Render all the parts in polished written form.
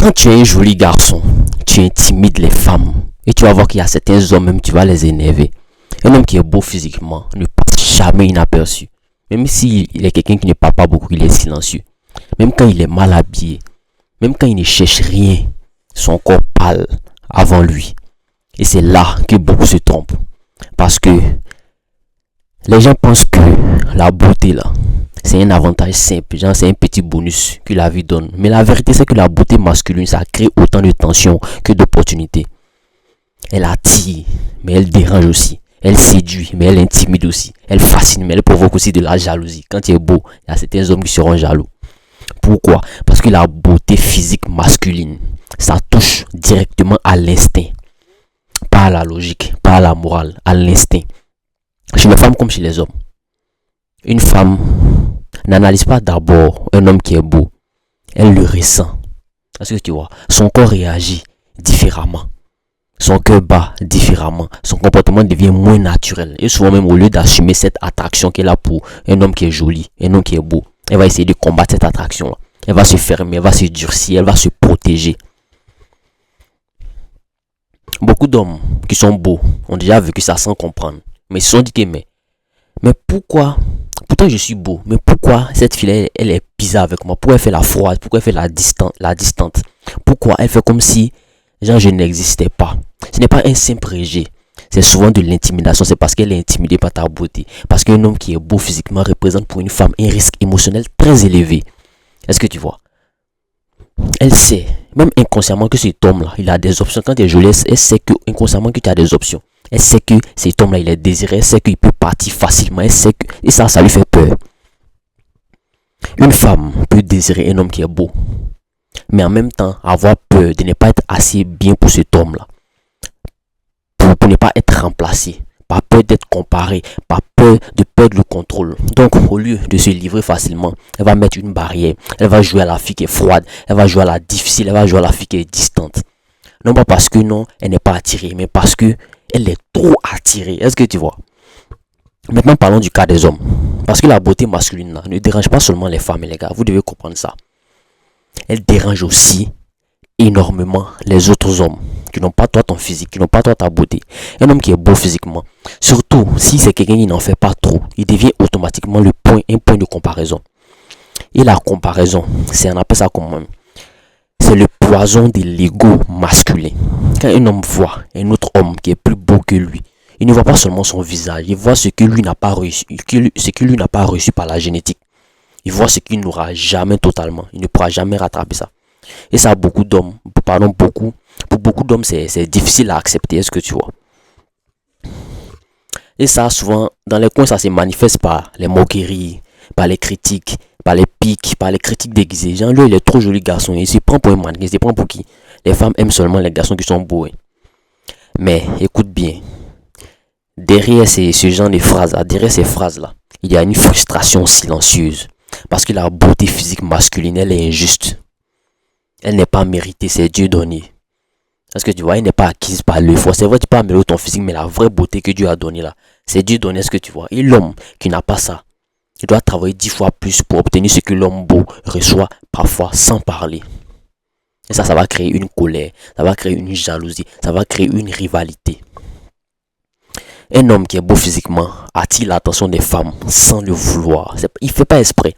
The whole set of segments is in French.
Quand tu es un joli garçon, tu intimides les femmes. Et tu vas voir qu'il y a certains hommes, même tu vas les énerver. Un homme qui est beau physiquement ne passe jamais inaperçu. Même s'il est quelqu'un qui ne parle pas beaucoup, il est silencieux. Même quand il est mal habillé, même quand il ne cherche rien, son corps parle avant lui. Et c'est là que beaucoup se trompent. Parce que les gens pensent que la beauté là, c'est un avantage simple, genre c'est un petit bonus que la vie donne. Mais la vérité c'est que la beauté masculine, ça crée autant de tension que d'opportunités. Elle attire, mais elle dérange aussi. Elle séduit, mais elle intimide aussi. Elle fascine, mais elle provoque aussi de la jalousie. Quand tu es beau, il y a certains hommes qui seront jaloux. Pourquoi? Parce que la beauté physique masculine, ça touche directement à l'instinct. Pas à la logique, pas à la morale, à l'instinct. Chez les femmes comme chez les hommes. Une femme n'analyse pas d'abord un homme qui est beau. Elle le ressent. Parce que tu vois, son corps réagit différemment. Son cœur bat différemment. Son comportement devient moins naturel. Et souvent même au lieu d'assumer cette attraction qu'elle a pour un homme qui est joli, un homme qui est beau, elle va essayer de combattre cette attraction-là. Elle va se fermer, elle va se durcir, elle va se protéger. Beaucoup d'hommes qui sont beaux ont déjà vécu ça sans comprendre. Mais ils se sont dit que mais pourquoi? Pourtant je suis beau, mais pourquoi cette fille elle est bizarre avec moi? Pourquoi elle fait la froide? Pourquoi elle fait la distante? Pourquoi elle fait comme si genre je n'existais pas? Ce n'est pas un simple rejet. C'est souvent de l'intimidation. C'est parce qu'elle est intimidée par ta beauté. Parce qu'un homme qui est beau physiquement représente pour une femme un risque émotionnel très élevé. Est-ce que tu vois? Elle sait, même inconsciemment, que cet homme-là, il a des options. Quand tu es jolie, elle sait que inconsciemment que tu as des options. Elle sait que cet homme-là, il est désiré. Elle sait qu'il peut partir facilement. Elle sait que... Et ça lui fait peur. Une femme peut désirer un homme qui est beau. Mais en même temps, avoir peur de ne pas être assez bien pour cet homme-là. Pour ne pas être remplacé. Par peur d'être comparé. Par peur de perdre le contrôle. Donc, au lieu de se livrer facilement, elle va mettre une barrière. Elle va jouer à la fille qui est froide. Elle va jouer à la difficile. Elle va jouer à la fille qui est distante. Non pas parce que non, elle n'est pas attirée. Mais parce que elle est trop attirée. Est-ce que tu vois? Maintenant, parlons du cas des hommes. Parce que la beauté masculine là, ne dérange pas seulement les femmes et les gars. Vous devez comprendre ça. Elle dérange aussi énormément les autres hommes qui n'ont pas toi ton physique, qui n'ont pas toi ta beauté. Un homme qui est beau physiquement, surtout si c'est quelqu'un qui n'en fait pas trop, il devient automatiquement un point de comparaison. Et la comparaison, on appelle ça comment même? C'est le poison de l'ego masculin. Quand un homme voit un autre homme qui est plus beau que lui, il ne voit pas seulement son visage, il voit ce que lui n'a pas reçu, par la génétique. Il voit ce qu'il n'aura jamais totalement. Il ne pourra jamais rattraper ça. Et ça, pour beaucoup d'hommes, c'est difficile à accepter. Est-ce que tu vois? Et ça, souvent, dans les coins, ça se manifeste par les moqueries, par les critiques, par les pics, par les critiques déguisées. Genre, lui, il est trop joli garçon. Il se prend pour un mannequin. Il se prend pour qui? Les femmes aiment seulement les garçons qui sont beaux. Mais, écoute bien. Derrière ce genre de phrases-là, derrière ces phrases-là, il y a une frustration silencieuse. Parce que la beauté physique masculine, elle est injuste. Elle n'est pas méritée, c'est Dieu donné. Parce que tu vois, elle n'est pas acquise par l'effort. C'est vrai, tu peux améliorer ton physique, mais la vraie beauté que Dieu a donnée là, c'est Dieu donné, ce que tu vois. Et l'homme qui n'a pas ça, il doit travailler 10 fois plus pour obtenir ce que l'homme beau reçoit parfois sans parler. Et ça va créer une colère, ça va créer une jalousie, ça va créer une rivalité. Un homme qui est beau physiquement attire l'attention des femmes sans le vouloir. Il ne fait pas exprès.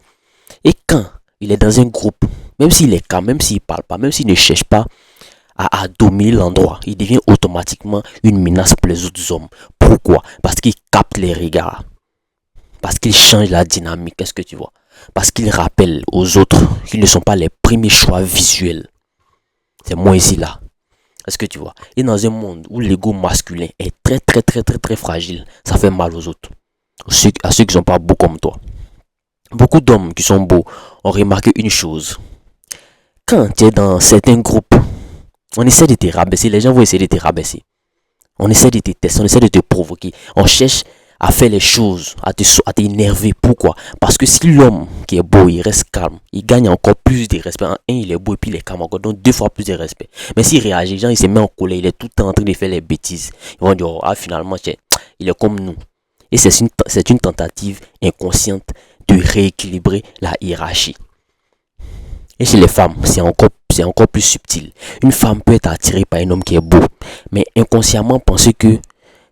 Et quand il est dans un groupe, même s'il est calme, même s'il ne parle pas, même s'il ne cherche pas à dominer l'endroit, il devient automatiquement une menace pour les autres hommes. Pourquoi? Parce qu'il capte les regards. Parce qu'il change la dynamique. Qu'est-ce que tu vois? Parce qu'il rappelle aux autres qu'ils ne sont pas les premiers choix visuels. C'est moi ici là. Est-ce que tu vois? Et dans un monde où l'ego masculin est très fragile, ça fait mal aux autres. À ceux qui ne sont pas beaux comme toi. Beaucoup d'hommes qui sont beaux ont remarqué une chose. Quand tu es dans certains groupes, on essaie de te rabaisser. Les gens vont essayer de te rabaisser. On essaie de te tester, on essaie de te provoquer. On cherche à faire les choses, à t'énerver. Pourquoi? Parce que si l'homme qui est beau, il reste calme, il gagne encore plus de respect. Un, il est beau et puis il est calme encore, donc 2 fois plus de respect. Mais s'il réagit, genre il se met en colère, il est tout le temps en train de faire les bêtises. Ils vont dire, oh, ah finalement, il est comme nous. Et c'est une tentative inconsciente de rééquilibrer la hiérarchie. Et chez les femmes, c'est encore plus subtil. Une femme peut être attirée par un homme qui est beau, mais inconsciemment penser que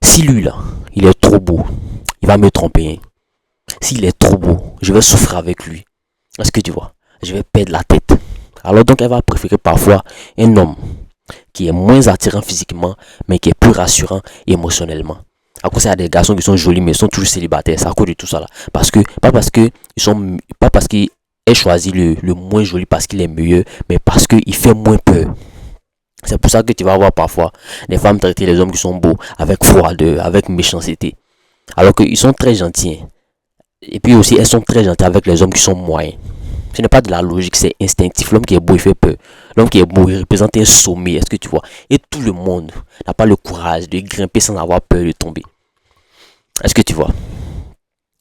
si lui là, il est trop beau, il va me tromper. Hein. S'il est trop beau, je vais souffrir avec lui. Est-ce que tu vois? Je vais perdre la tête. Alors donc elle va préférer parfois un homme qui est moins attirant physiquement, mais qui est plus rassurant émotionnellement. À cause il y a des garçons qui sont jolis, mais ils sont toujours célibataires. C'est à cause de tout ça là. Pas parce qu'ils choisit le moins joli parce qu'il est meilleur, mais parce qu'il fait moins peur. C'est pour ça que tu vas voir parfois les femmes traiter les hommes qui sont beaux avec froideur, avec méchanceté. Alors qu'ils sont très gentils. Et puis aussi, elles sont très gentilles avec les hommes qui sont moyens. Ce n'est pas de la logique, c'est instinctif. L'homme qui est beau, il fait peur. L'homme qui est beau, il représente un sommet. Est-ce que tu vois? Et tout le monde n'a pas le courage de grimper sans avoir peur de tomber. Est-ce que tu vois?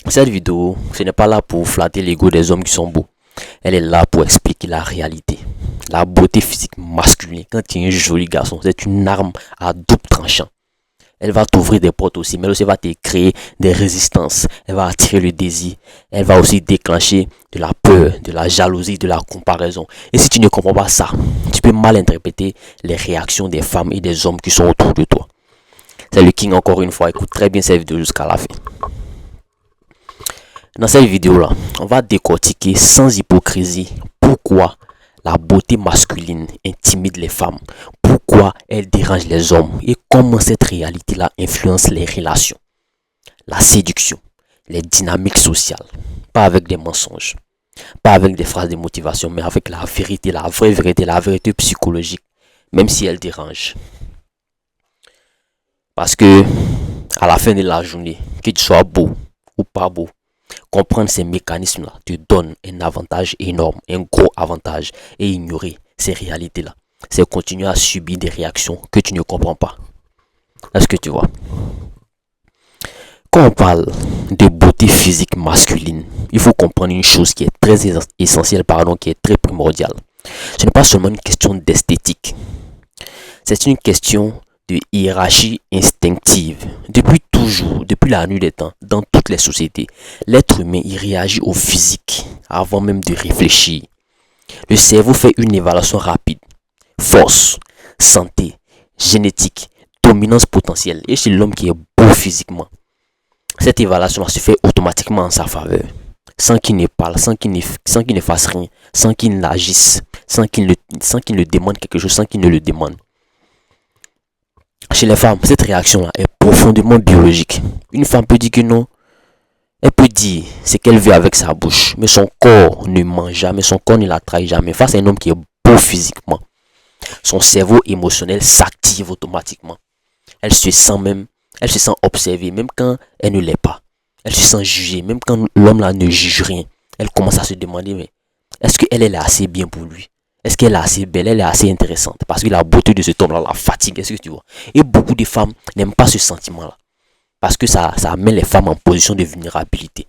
Cette vidéo, ce n'est pas là pour flatter l'ego des hommes qui sont beaux. Elle est là pour expliquer la réalité. La beauté physique masculine, quand tu es un joli garçon, c'est une arme à double tranchant. Elle va t'ouvrir des portes aussi, mais aussi va te créer des résistances. Elle va attirer le désir. Elle va aussi déclencher de la peur, de la jalousie, de la comparaison. Et si tu ne comprends pas ça, tu peux mal interpréter les réactions des femmes et des hommes qui sont autour de toi. C'est le King encore une fois. Écoute très bien cette vidéo jusqu'à la fin. Dans cette vidéo-là, on va décortiquer sans hypocrisie pourquoi la beauté masculine intimide les femmes, pourquoi elle dérange les hommes et comment cette réalité-là influence les relations, la séduction, les dynamiques sociales. Pas avec des mensonges, pas avec des phrases de motivation, mais avec la vérité, la vraie vérité, la vérité psychologique, même si elle dérange. Parce que à la fin de la journée, que tu sois beau ou pas beau, comprendre ces mécanismes-là te donne un avantage énorme, un gros avantage. Et ignorer ces réalités-là, c'est continuer à subir des réactions que tu ne comprends pas. Est-ce que tu vois? Quand on parle de beauté physique masculine, il faut comprendre une chose qui est très essentielle, qui est très primordiale. Ce n'est pas seulement une question d'esthétique. C'est une question de hiérarchie instinctive. Depuis toujours, depuis la nuit des temps, dans toutes les sociétés, l'être humain il réagit au physique avant même de réfléchir. Le cerveau fait une évaluation rapide. Force, santé, génétique, dominance potentielle. Et chez l'homme qui est beau physiquement, cette évaluation se fait automatiquement en sa faveur. Sans qu'il ne parle, sans qu'il ne fasse rien, sans qu'il n'agisse, sans qu'il ne demande quelque chose, sans qu'il ne le demande. Chez les femmes, cette réaction-là est profondément biologique. Une femme peut dire que non. Elle peut dire ce qu'elle veut avec sa bouche, mais son corps ne ment jamais, son corps ne la trahit jamais. Face à un homme qui est beau physiquement, son cerveau émotionnel s'active automatiquement. Elle se sent observée, même quand elle ne l'est pas. Elle se sent jugée, même quand l'homme là ne juge rien. Elle commence à se demander, mais est-ce qu'elle est assez bien pour lui? Est-ce qu'elle est assez belle? Elle est assez intéressante? Parce que la beauté de cet homme-là la fatigue. Est-ce que tu vois? Et beaucoup de femmes n'aiment pas ce sentiment-là. Parce que ça met les femmes en position de vulnérabilité.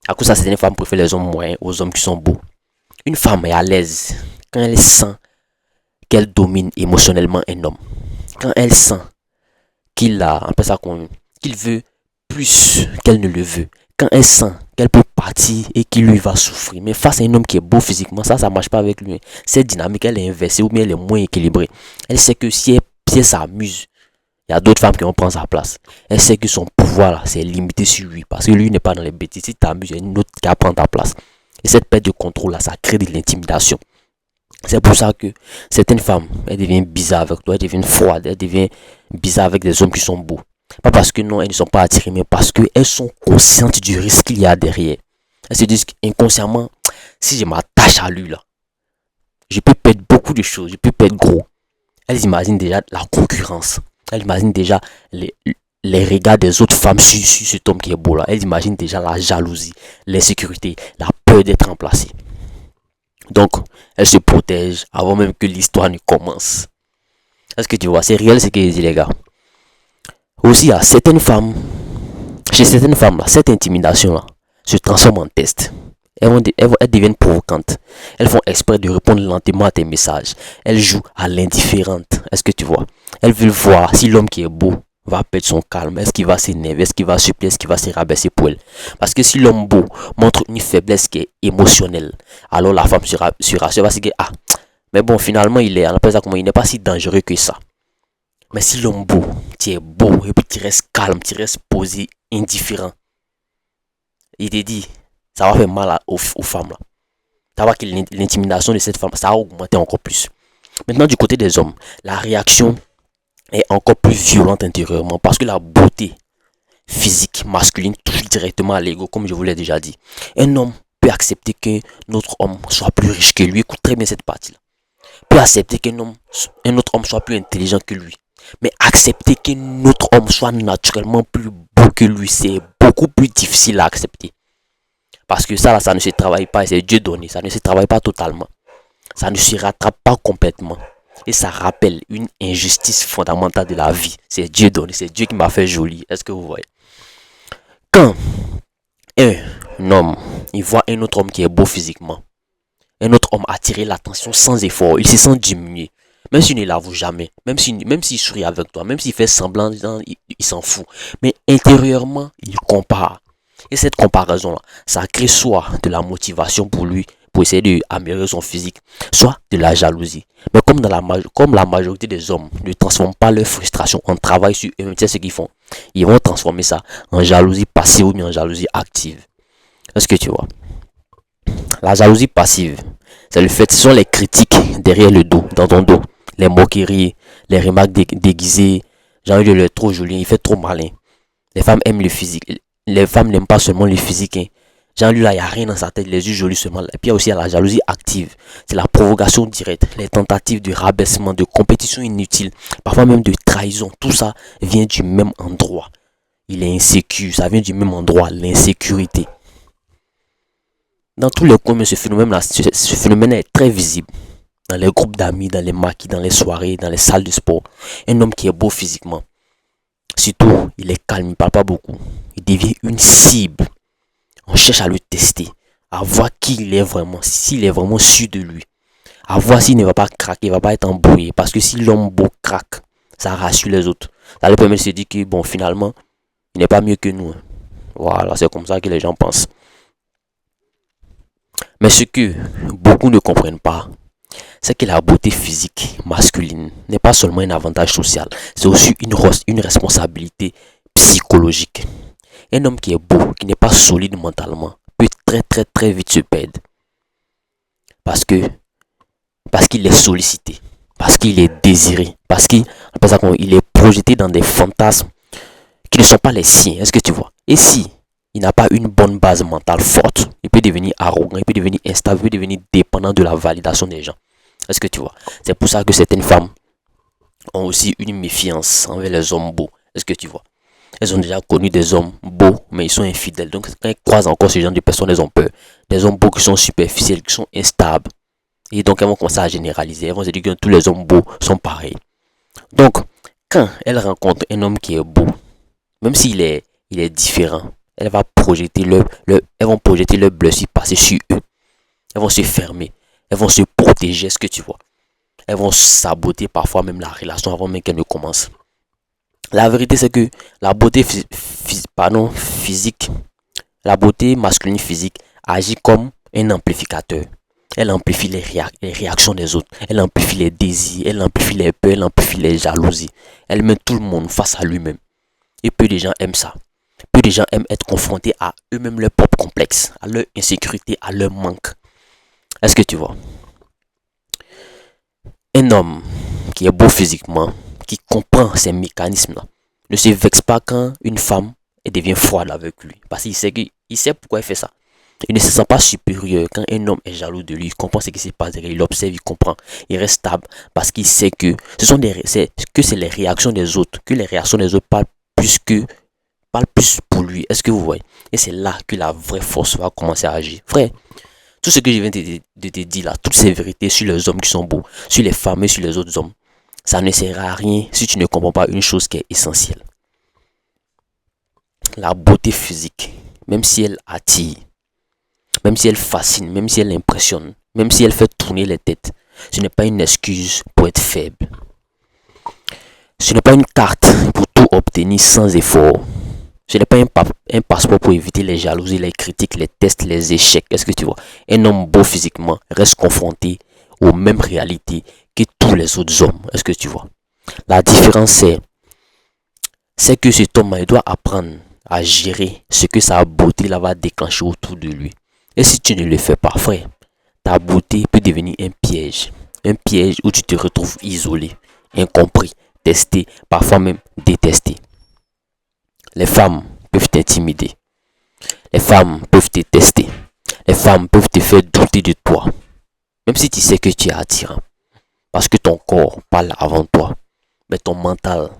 À cause de ça, certaines femmes préfèrent les hommes moyens aux hommes qui sont beaux. Une femme est à l'aise quand elle sent qu'elle domine émotionnellement un homme. Quand elle sent qu'il veut plus qu'elle ne le veut. Quand elle sent qu'elle peut partir et qu'il lui va souffrir. Mais face à un homme qui est beau physiquement, ça ne marche pas avec lui. Cette dynamique, elle est inversée ou bien elle est moins équilibrée. Elle sait que si elle s'amuse, il y a d'autres femmes qui vont prendre sa place. Elle sait que son pouvoir là, c'est limité sur lui. Parce que lui n'est pas dans les bêtises. Si tu t'amuses, il y a une autre qui va prendre ta place. Et cette perte de contrôle là, ça crée de l'intimidation. C'est pour ça que certaines femmes, elles deviennent bizarres avec toi, elles deviennent froides, elles deviennent bizarres avec des hommes qui sont beaux. Pas parce que non, elles ne sont pas attirées, mais parce qu'elles sont conscientes du risque qu'il y a derrière. Elles se disent inconsciemment, si je m'attache à lui là, je peux perdre beaucoup de choses, je peux perdre gros. Elles imaginent déjà la concurrence. Elles imaginent déjà les regards des autres femmes sur cet homme qui est beau là. Elles imaginent déjà la jalousie, l'insécurité, la peur d'être remplacée. Donc, elles se protègent avant même que l'histoire ne commence. Est-ce que tu vois? C'est réel ce que je dis les gars. Aussi, à certaines femmes, chez certaines femmes, là, cette intimidation-là se transforme en test. Elles deviennent provocantes. Elles font exprès de répondre lentement à tes messages. Elles jouent à l'indifférente. Est-ce que tu vois? Elles veulent voir si l'homme qui est beau va perdre son calme. Est-ce qu'il va s'énerver? Est-ce qu'il va supplier? Est-ce qu'il va se rabaisser pour elle? Parce que si l'homme beau montre une faiblesse qui est émotionnelle, alors la femme se rassure. Elle va se dire, ah, Mais bon, finalement, on appelle ça comment, il n'est pas si dangereux que ça. Mais si l'homme beau, tu es beau, et puis tu restes calme, tu restes posé, indifférent, il te dit, ça va faire mal aux femmes là. Ça va que l'intimidation de cette femme, ça va augmenter encore plus. Maintenant, du côté des hommes, la réaction est encore plus violente intérieurement parce que la beauté physique masculine touche directement à l'ego, comme je vous l'ai déjà dit. Un homme peut accepter qu'un autre homme soit plus riche que lui. Écoute très bien cette partie-là. Peut accepter un autre homme soit plus intelligent que lui. Mais accepter qu'un autre homme soit naturellement plus beau que lui, c'est beaucoup plus difficile à accepter. Parce que ça ne se travaille pas, c'est Dieu donné. Ça ne se travaille pas totalement. Ça ne se rattrape pas complètement. Et ça rappelle une injustice fondamentale de la vie. C'est Dieu donné, c'est Dieu qui m'a fait joli. Est-ce que vous voyez? Quand un homme, il voit un autre homme qui est beau physiquement, un autre homme attirer l'attention sans effort, il se sent diminué. Même s'il ne l'avoue jamais, même s'il sourit avec toi, même s'il fait semblant, il s'en fout. Mais intérieurement, il compare. Et cette comparaison-là, ça crée soit de la motivation pour lui, pour essayer d'améliorer son physique, soit de la jalousie. Mais comme la majorité des hommes ne transforment pas leur frustration en travail sur eux-mêmes, c'est ce qu'ils font. Ils vont transformer ça en jalousie passive ou en jalousie active. Est-ce que tu vois? La jalousie passive, c'est le fait, ce sont les critiques derrière le dos, dans ton dos. Les moqueries, les remarques déguisées. J'ai envie de le trop joli, il fait trop malin. Les femmes aiment le physique. Les femmes n'aiment pas seulement le physique. Hein. Jean-Lui là, il n'y a rien dans sa tête, les yeux jolis seulement. Et puis il y a aussi la jalousie active. C'est la provocation directe, les tentatives de rabaissement, de compétition inutile, parfois même de trahison. Tout ça vient du même endroit. Il est insécure, ça vient du même endroit, l'insécurité. Dans tous les coins, ce phénomène est très visible. Dans les groupes d'amis, dans les maquis, dans les soirées, dans les salles de sport. Un homme qui est beau physiquement. Surtout, il est calme, il ne parle pas beaucoup. Il devient une cible. On cherche à le tester, à voir qui il est vraiment, s'il est vraiment sûr de lui. À voir s'il ne va pas craquer, il ne va pas être embrouillé. Parce que si l'homme beau craque, ça rassure les autres. Ça lui permet de se dire que, bon, finalement, il n'est pas mieux que nous. Hein. Voilà, c'est comme ça que les gens pensent. Mais ce que beaucoup ne comprennent pas, c'est que la beauté physique masculine n'est pas seulement un avantage social, c'est aussi une responsabilité psychologique. Un homme qui est beau, qui n'est pas solide mentalement, peut très vite se perdre. Parce qu'il est sollicité, parce qu'il est désiré, parce qu'il est projeté dans des fantasmes qui ne sont pas les siens. Est-ce que tu vois? Et si il n'a pas une bonne base mentale forte, il peut devenir arrogant, il peut devenir instable, il peut devenir dépendant de la validation des gens. Est-ce que tu vois? C'est pour ça que certaines femmes ont aussi une méfiance envers les hommes beaux. Est-ce que tu vois? Elles ont déjà connu des hommes beaux, mais ils sont infidèles. Donc, quand elles croisent encore ce genre de personnes, elles ont peur. Des hommes beaux qui sont superficiels, qui sont instables. Et donc, elles vont commencer à généraliser. Elles vont se dire que tous les hommes beaux sont pareils. Donc, quand elles rencontrent un homme qui est beau, même s'il est différent, elles vont projeter leur blessure passer sur eux. Elles vont se fermer. Elles vont se protéger, est-ce que tu vois? Elles vont saboter parfois même la relation avant même qu'elle ne commence. La vérité, c'est que la beauté physique, la beauté masculine physique agit comme un amplificateur. Elle amplifie les réactions des autres. Elle amplifie les désirs. Elle amplifie les peurs. Elle amplifie les jalousies. Elle met tout le monde face à lui-même. Et peu de gens aiment ça. Peu de gens aiment être confrontés à eux-mêmes, leurs propres complexes, à leur insécurité, à leur manque. Est-ce que tu vois? Un homme qui est beau physiquement, qui comprend ces mécanismes-là, ne se vexe pas quand une femme devient froide avec lui. Parce qu'il sait pourquoi il fait ça. Il ne se sent pas supérieur quand un homme est jaloux de lui. Il comprend ce qui se passe derrière. Il observe, il comprend. Il reste stable parce qu'il sait que c'est les réactions des autres. Que les réactions des autres parlent plus pour lui. Est-ce que vous voyez? Et c'est là que la vraie force va commencer à agir. Frère, tout ce que je viens de te dire là, toutes ces vérités sur les hommes qui sont beaux, sur les femmes et sur les autres hommes, ça ne sert à rien si tu ne comprends pas une chose qui est essentielle. La beauté physique, même si elle attire, même si elle fascine, même si elle impressionne, même si elle fait tourner les têtes, ce n'est pas une excuse pour être faible. Ce n'est pas une carte pour tout obtenir sans effort. Ce n'est pas un passeport pour éviter les jalousies, les critiques, les tests, les échecs. Est-ce que tu vois? Un homme beau physiquement reste confronté aux mêmes réalités que tous les autres hommes. Est-ce que tu vois? La différence c'est que cet homme il doit apprendre à gérer ce que sa beauté là va déclencher autour de lui. Et si tu ne le fais pas, frère, ta beauté peut devenir un piège. Un piège où tu te retrouves isolé, incompris, testé, parfois même détesté. Les femmes peuvent t'intimider. Les femmes peuvent te tester. Les femmes peuvent te faire douter de toi. Même si tu sais que tu es attirant. Parce que ton corps parle avant toi. Mais ton mental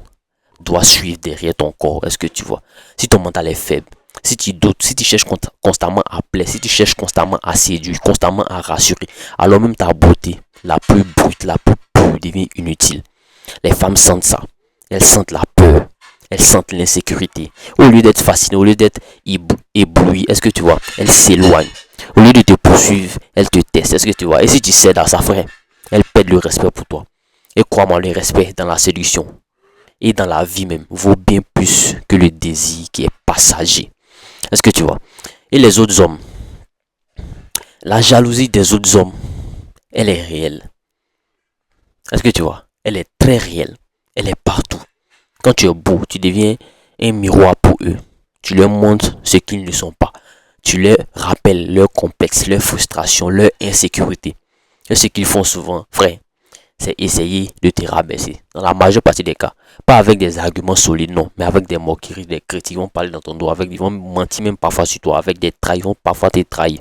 doit suivre derrière ton corps. Est-ce que tu vois? Si ton mental est faible, si tu doutes, si tu cherches constamment à plaire, si tu cherches constamment à séduire, constamment à rassurer, alors même ta beauté, la plus brute, la plus pure, devient inutile. Les femmes sentent ça. Elles sentent la peur. Elles sentent l'insécurité. Au lieu d'être fascinées, au lieu d'être éblouies, est-ce que tu vois? Elles s'éloignent. Au lieu de te poursuivre, elles te testent. Est-ce que tu vois? Et si tu cèdes à ça, frère, elles perdent le respect pour toi. Et crois-moi, le respect dans la séduction et dans la vie même vaut bien plus que le désir qui est passager. Est-ce que tu vois? Et les autres hommes, la jalousie des autres hommes, elle est réelle. Est-ce que tu vois? Elle est très réelle. Elle est partout. Quand tu es beau, tu deviens un miroir pour eux. Tu leur montres ce qu'ils ne sont pas. Tu leur rappelles leurs complexes, leurs frustrations, leurs insécurités. Et ce qu'ils font souvent, frère, c'est essayer de te rabaisser. Dans la majeure partie des cas. Pas avec des arguments solides, non. Mais avec des moqueries, des critiques. Ils vont parler dans ton dos. Ils vont mentir même parfois sur toi. Avec des trahisons, ils vont parfois te trahir.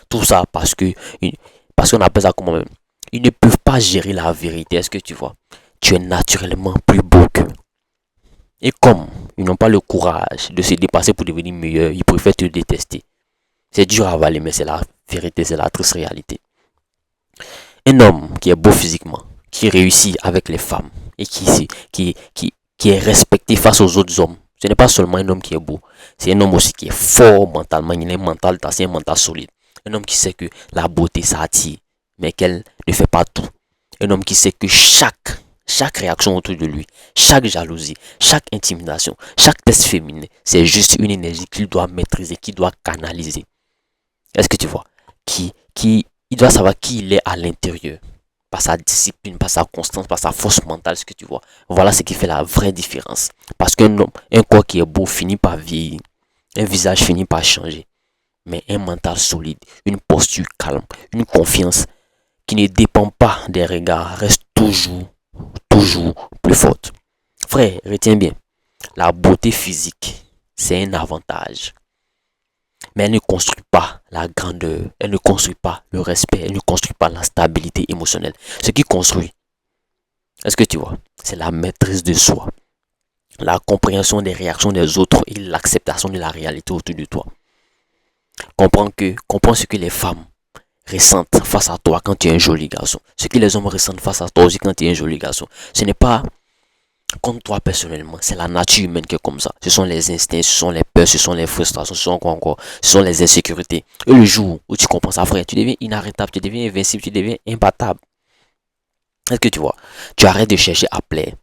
Tout ça parce qu'on appelle ça comment même. Ils ne peuvent pas gérer la vérité. Est-ce que tu vois? Tu es naturellement plus beau qu'eux. Et comme ils n'ont pas le courage de se dépasser pour devenir meilleurs, ils préfèrent te détester. C'est dur à avaler, mais c'est la vérité, c'est la triste réalité. Un homme qui est beau physiquement, qui réussit avec les femmes et qui est respecté face aux autres hommes, ce n'est pas seulement un homme qui est beau, c'est un homme aussi qui est fort mentalement, il a un mental, c'est un mental solide. Un homme qui sait que la beauté ça attire, mais qu'elle ne fait pas tout. Un homme qui sait que chaque réaction autour de lui, chaque jalousie, chaque intimidation, chaque test féminin, c'est juste une énergie qu'il doit maîtriser, qu'il doit canaliser. Est-ce que tu vois? Il doit savoir qui il est à l'intérieur. Par sa discipline, par sa constance, par sa force mentale, ce que tu vois. Voilà ce qui fait la vraie différence. Parce qu'un homme, un corps qui est beau finit par vieillir. Un visage finit par changer. Mais un mental solide, une posture calme, une confiance qui ne dépend pas des regards reste toujours plus forte. Frère, retiens bien, la beauté physique, c'est un avantage. Mais elle ne construit pas la grandeur, elle ne construit pas le respect, elle ne construit pas la stabilité émotionnelle. Ce qui construit, est-ce que tu vois, c'est la maîtrise de soi, la compréhension des réactions des autres et l'acceptation de la réalité autour de toi. Comprends ce que les femmes ressentent face à toi quand tu es un joli garçon. Ce que les hommes ressentent face à toi aussi quand tu es un joli garçon. Ce n'est pas comme toi personnellement, c'est la nature humaine qui est comme ça. Ce sont les instincts, ce sont les peurs, ce sont les frustrations, ce sont quoi encore, ce sont les insécurités. Et le jour où tu comprends ça, frère, tu deviens inarrêtable, tu deviens invincible, tu deviens imbattable. Est-ce que tu vois? Tu arrêtes de chercher à plaire.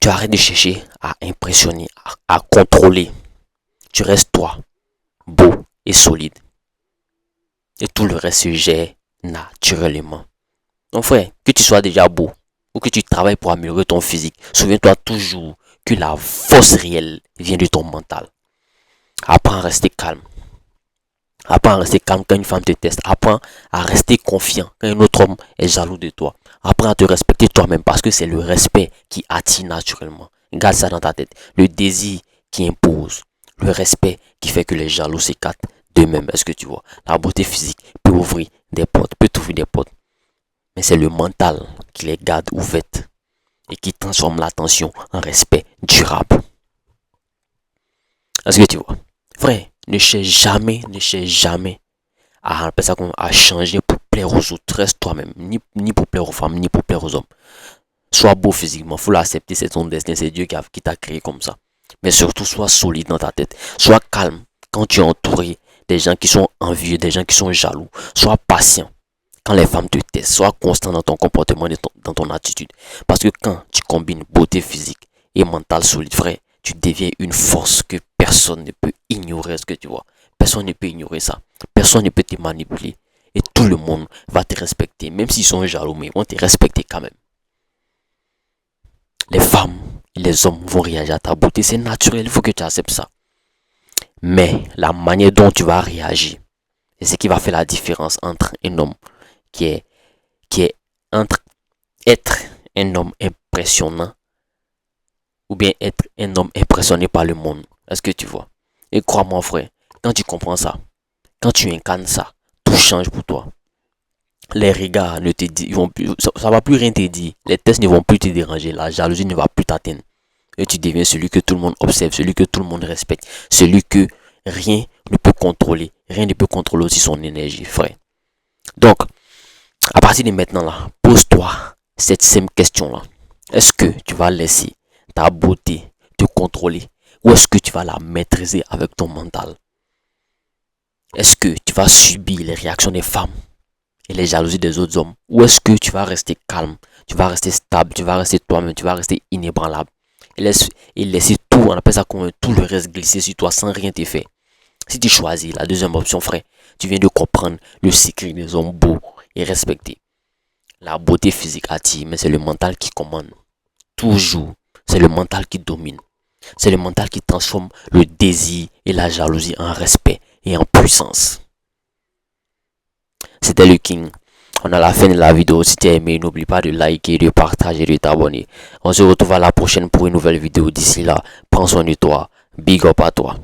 Tu arrêtes de chercher à impressionner, à contrôler. Tu restes toi, beau et solide. Et tout le reste se gère naturellement. Donc frère, que tu sois déjà beau ou que tu travailles pour améliorer ton physique, souviens-toi toujours que la force réelle vient de ton mental. Apprends à rester calme. Apprends à rester calme quand une femme te teste. Apprends à rester confiant quand un autre homme est jaloux de toi. Apprends à te respecter toi-même parce que c'est le respect qui attire naturellement. Garde ça dans ta tête. Le désir qui impose. Le respect qui fait que les jaloux s'écartent d'eux-mêmes. Est-ce que tu vois? La beauté physique peut ouvrir des portes, peut t'ouvrir des portes. Mais c'est le mental qui les garde ouvertes et qui transforme l'attention en respect durable. Est-ce que tu vois? Frère, ne cherche jamais à changer pour plaire aux autres. Reste toi-même, ni pour plaire aux femmes, ni pour plaire aux hommes. Sois beau physiquement, faut l'accepter, c'est ton destin, c'est Dieu qui t'a créé comme ça. Mais surtout, sois solide dans ta tête. Sois calme quand tu es entouré des gens qui sont envieux, des gens qui sont jaloux. Sois patient quand les femmes te testent. Sois constant dans ton comportement et dans ton attitude. Parce que quand tu combines beauté physique et mental solide, frère, tu deviens une force que personne ne peut ignorer. Est-ce que tu vois? Personne ne peut ignorer ça. Personne ne peut te manipuler. Et tout le monde va te respecter. Même s'ils sont jaloux, mais ils vont te respecter quand même. Les femmes, les hommes vont réagir à ta beauté. C'est naturel, il faut que tu acceptes ça. Mais la manière dont tu vas réagir, c'est ce qui va faire la différence entre un homme qui est entre être un homme impressionnant ou bien être un homme impressionné par le monde. Est-ce que tu vois? Et crois-moi frère, quand tu comprends ça, quand tu incarnes ça, tout change pour toi. Les regards ne te disent, ça va plus rien te dire. Les tests ne vont plus te déranger. La jalousie ne va plus t'atteindre. Et tu deviens celui que tout le monde observe, celui que tout le monde respecte, celui que rien ne peut contrôler. Rien ne peut contrôler aussi son énergie, frère. Donc, à partir de maintenant là, pose-toi cette simple question là. Est-ce que tu vas laisser ta beauté te contrôler ou est-ce que tu vas la maîtriser avec ton mental? Est-ce que tu vas subir les réactions des femmes et les jalousies des autres hommes ou est-ce que tu vas rester calme, tu vas rester stable, tu vas rester toi-même, tu vas rester inébranlable et laisser tout, on appelle ça comme tout le reste glisser sur toi sans rien te faire? Si tu choisis la deuxième option, frère, tu viens de comprendre le secret des hommes beaux et respectés. La beauté physique attire, mais c'est le mental qui commande. Toujours, c'est le mental qui domine. C'est le mental qui transforme le désir et la jalousie en respect et en puissance. C'était le King. On a la fin de la vidéo. Si tu as aimé, n'oublie pas de liker, de partager, de t'abonner. On se retrouve à la prochaine pour une nouvelle vidéo. D'ici là, prends soin de toi. Big up à toi.